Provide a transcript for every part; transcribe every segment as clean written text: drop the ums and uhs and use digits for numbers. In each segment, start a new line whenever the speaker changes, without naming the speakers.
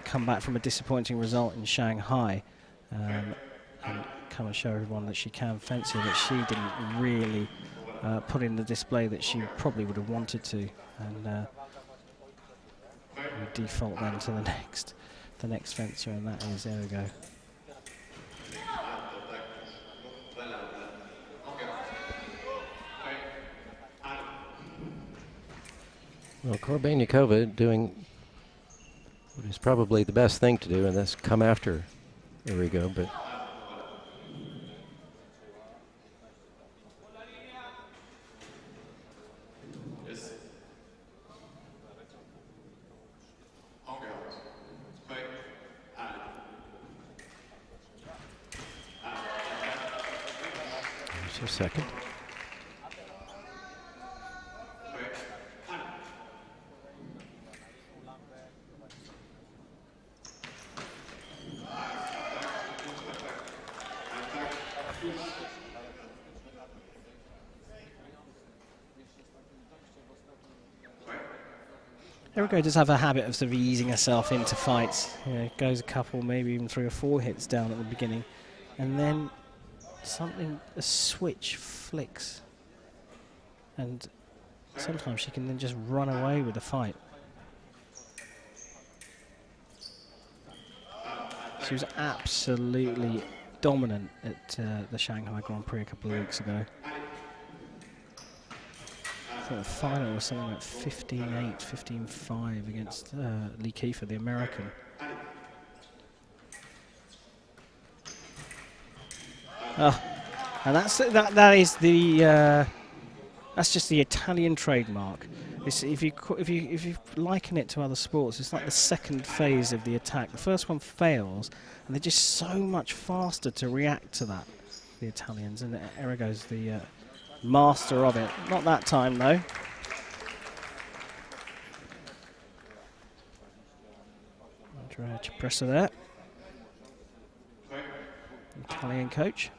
might come back from a disappointing result in Shanghai and come and show everyone that she can fence here, but she didn't really put in the display that she probably would have wanted to, and we default then to the next fencer, and that is ERRIGO.
Well, KOROBEYNIKOVA doing what is probably the best thing to do, and that's come after ERRIGO, but just a second.
ERRIGO does have a habit of sort of easing herself into fights. You know, goes a couple, maybe even 3 or 4 hits down at the beginning, and then a switch flicks, and sometimes she can then just run away with the fight. She was absolutely dominant at the Shanghai Grand Prix a couple of weeks ago. I think the final was something like 15-8, 15-5 against Lee Kiefer, the American. And that's just the Italian trademark. If you liken it to other sports, it's like the second phase of the attack. The first one fails, and they're just so much faster to react to that, the Italians, and ERRIGO's the master of it. Not that time, though. Andrea Cipressa there. Italian coach.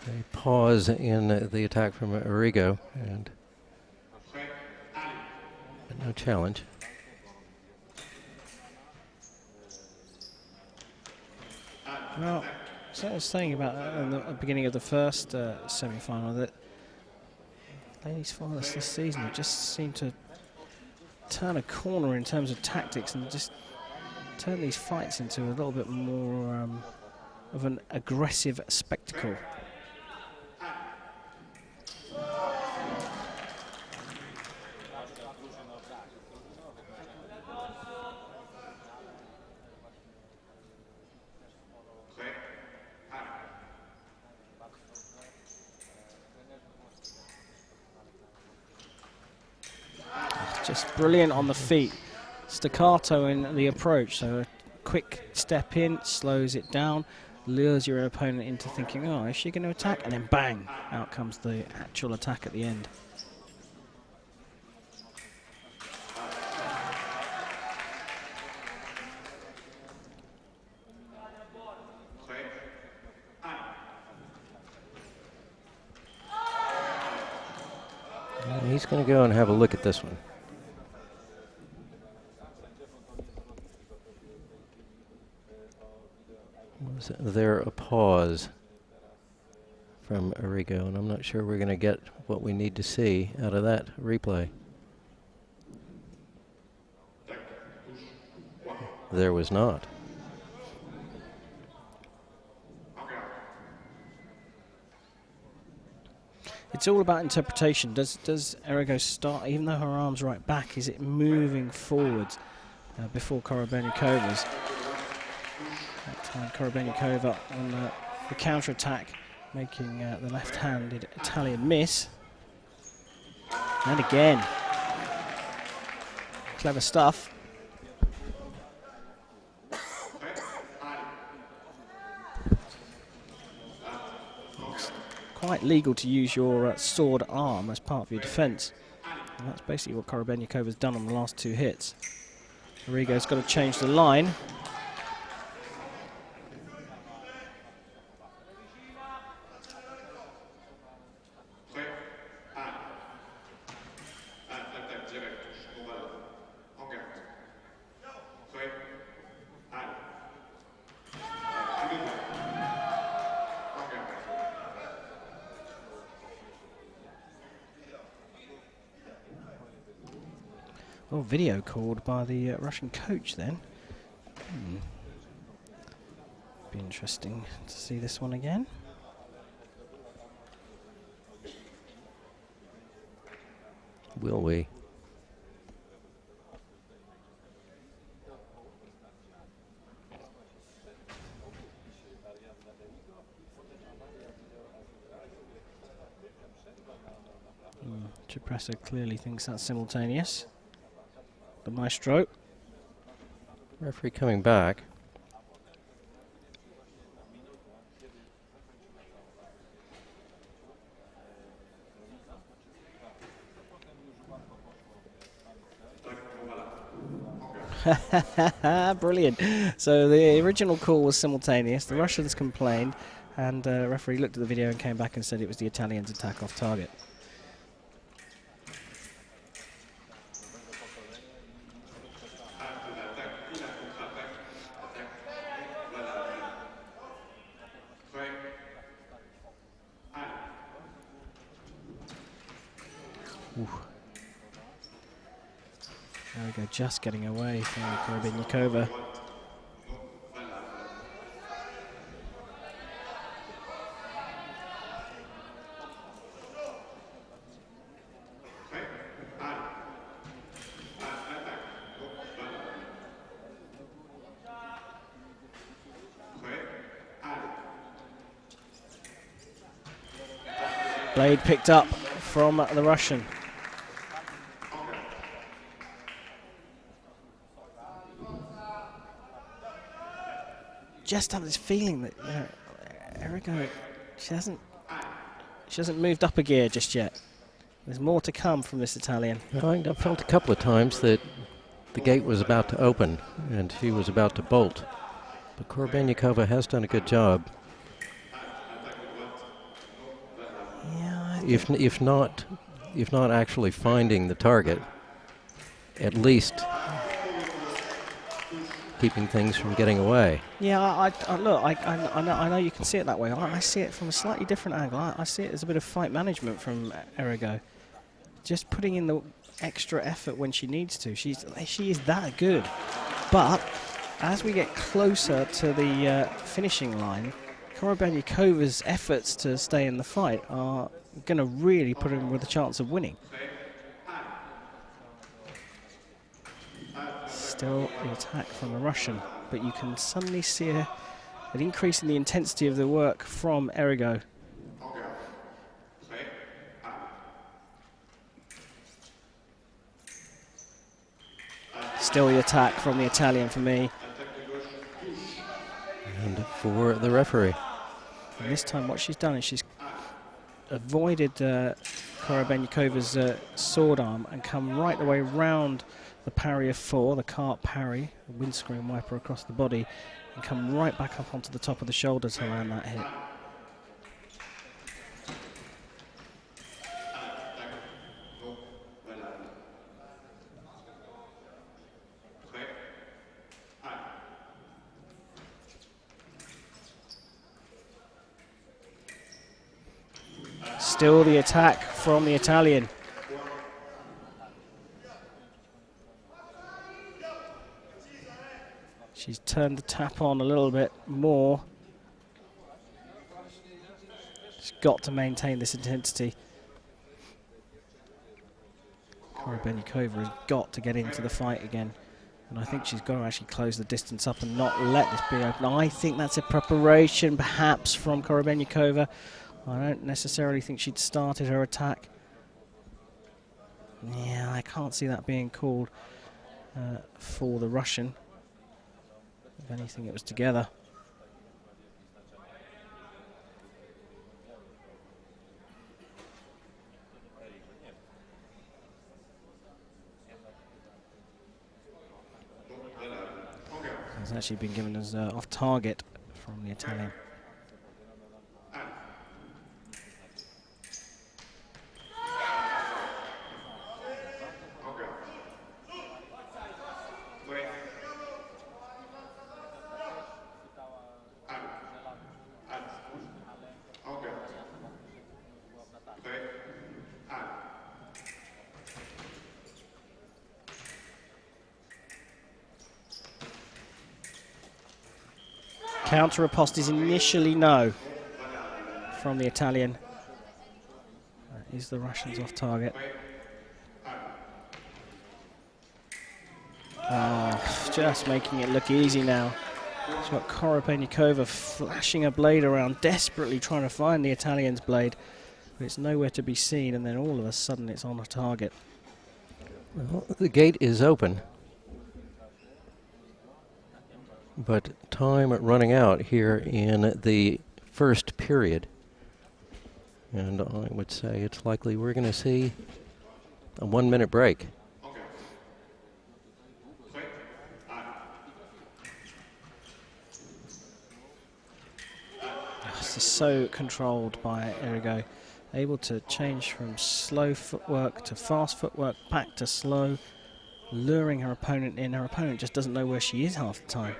A pause in the attack from ERRIGO, and no challenge.
Well, so I was saying about in the beginning of the first semi-final that ladies finalists this season have just seemed to turn a corner in terms of tactics and just turn these fights into a little bit more of an aggressive spectacle. Just brilliant on the feet. Staccato in the approach, so a quick step in, slows it down, lures your opponent into thinking, oh, is she going to attack? And then bang, out comes the actual attack at the end.
And he's going to go and have a look at this one. Was there a pause from ERRIGO? And I'm not sure we're going to get what we need to see out of that replay. There was not.
It's all about interpretation. Does ERRIGO start, even though her arm's right back, is it moving forwards before KOROBEYNIKOVA's? That time KOROBEYNIKOVA on the counter-attack, making the left-handed Italian miss. And again. Clever stuff. quite legal to use your sword arm as part of your defence. And that's basically what KOROBEYNIKOVA's done on the last 2 hits. ERRIGO's got to change the line. Well, video called by the Russian coach then. Be interesting to see this one again.
Will we?
Cipressa clearly thinks that's simultaneous. The maestro.
Referee coming back.
Brilliant. So the original call was simultaneous. The Russians complained, and the referee looked at the video and came back and said it was the Italians' attack off target. There we go, just getting away from KOROBEYNIKOVA. Blade picked up from the Russian. Just have this feeling that ERRIGO, she hasn't moved up a gear just yet. There's more to come from this Italian.
I felt a couple of times that the gate was about to open and she was about to bolt. But KOROBEYNIKOVA has done a good job.
Yeah,
If not actually finding the target, at least keeping things from getting away.
Yeah, look, I know you can see it that way. I see it from a slightly different angle. I see it as a bit of fight management from ERRIGO. Just putting in the extra effort when she needs to. She is that good. But as we get closer to the finishing line, KOROBEYNIKOVA's efforts to stay in the fight are going to really put her with a chance of winning. Still the attack from the Russian, but you can suddenly see an increase in the intensity of the work from ERRIGO. Still the attack from the Italian for me.
And for the referee.
And this time what she's done is she's avoided KOROBEYNIKOVA's sword arm and come right the way round the parry of 4, the cart parry, the windscreen wiper across the body, and come right back up onto the top of the shoulder to land that hit. Still the attack from the Italian. She's turned the tap on a little bit more. She's got to maintain this intensity. KOROBEYNIKOVA has got to get into the fight again. And I think she's got to actually close the distance up and not let this be open. I think that's a preparation perhaps from KOROBEYNIKOVA. I don't necessarily think she'd started her attack. Yeah, I can't see that being called for the Russian. If anything, it was together. has actually been given as off target from the Italian. Counter riposte is initially no from the Italian. That is the Russians off target. Oh, just making it look easy now. It's got KOROBEYNIKOVA flashing a blade around, desperately trying to find the Italian's blade, but it's nowhere to be seen, and then all of a sudden it's on a target.
Well, the gate is open, but time running out here in the first period. And I would say it's likely we're going to see a 1-minute break.
This is so controlled by ERRIGO, able to change from slow footwork to fast footwork, back to slow, luring her opponent in. Her opponent just doesn't know where she is half the time.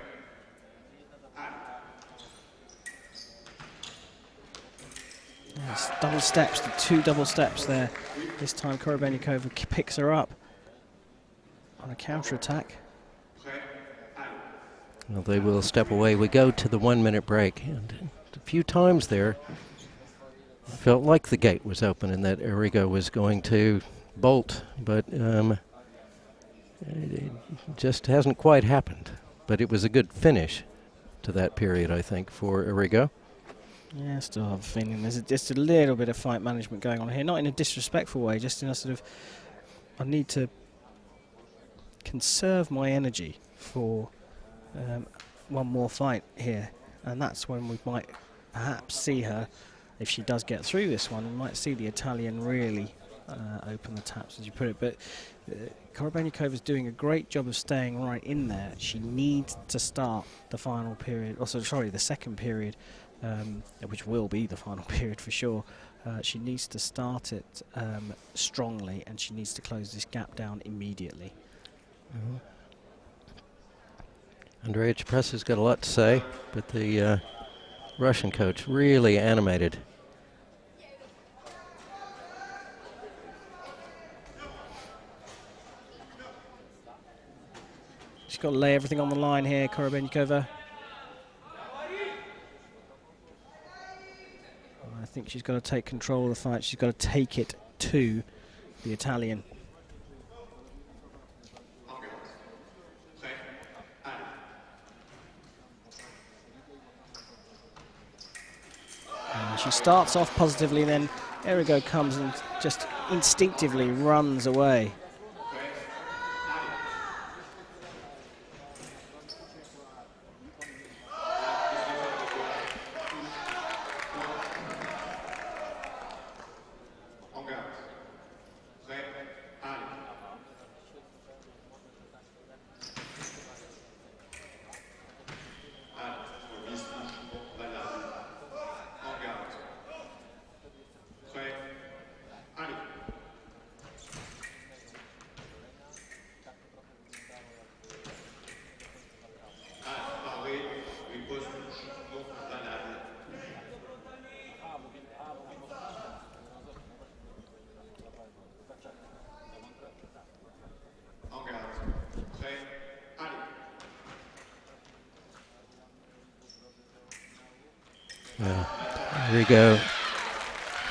Yes, double steps, the 2 double steps there. This time KOROBEYNIKOVA picks her up on a counter-attack.
Well, they will step away. We go to the 1-minute break. And a few times there, it felt like the gate was open and that ERRIGO was going to bolt, but it just hasn't quite happened. But it was a good finish to that period, I think, for ERRIGO.
Yeah, I still have a feeling there's just a little bit of fight management going on here. Not in a disrespectful way, just in a sort of, I need to conserve my energy for one more fight here. And that's when we might perhaps see her, if she does get through this one, we might see the Italian really open the taps, as you put it. But KOROBEYNIKOVA is doing a great job of staying right in there. She needs to start the final period, also sorry, the second period, which will be the final period for sure. She needs to start it strongly, and she needs to close this gap down immediately.
Andrea Cipressa's got a lot to say, but the Russian coach really animated.
She's got to lay everything on the line here, KOROBEYNIKOVA. I think she's got to take control of the fight. She's got to take it to the Italian. She starts off positively, then ERRIGO comes and just instinctively runs away.
ERRIGO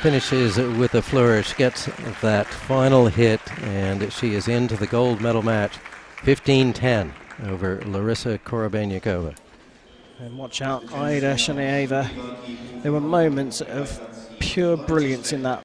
finishes with a flourish, gets that final hit, and she is into the gold medal match, 15-10 over Larissa KOROBEYNIKOVA.
And watch out, ITA Sheneyeva. There were moments of pure brilliance in that